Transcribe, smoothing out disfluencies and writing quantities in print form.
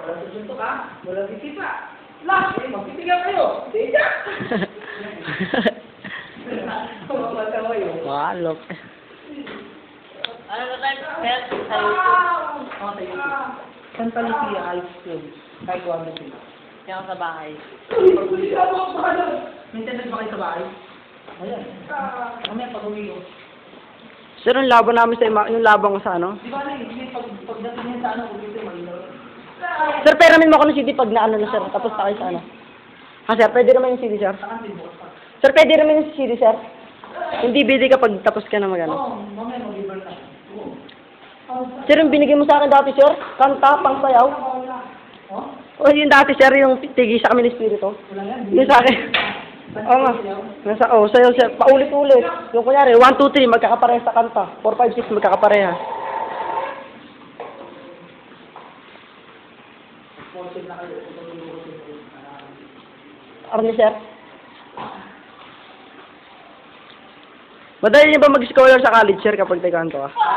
Walang susuntok ha. Walang isipa. Last, magpipigyan kayo. Dita! Kumapatawa yun. Walok. Ano ba tayo? Kaya sa Oo, sa YouTube. Santa Lucia High School. Kahit wala sila. Kaya sa bahay. May internet ba kayo sa bahay? Ayan. Mamaya pag umiyo. Sir, yung laban namin sa yung labang ko sa ano? Di ba na hindi pagdating yan sa ano, ulitin malinaw. Sir, peramin mo ako ng CD pag naano na sir, tapos tayo sa ano? Ha sir, pwede naman yung CD sir? Saan din bukas pa? Sir, pwede naman yung CD sir? Yung DVD kapag tapos ka na mag ano? Oo, mamaya mag-ibar na. Oo. Sir, yung binigay mo sa akin dati sir, kanta, pang sayaw. Oh? O yung dati sir, yung tigi sa kami ni Espiritu. Wala yan. Yung sa akin. Oo nga. Nasa, sayaw sir, paulit-ulit. Yung kunyari, 1, 2, 3, magkakapareha sa kanta. 4, 5, 6, magkakapareha. Arne sir? Madali niyo ba mag-scholar sa college sir kapag taganto ka?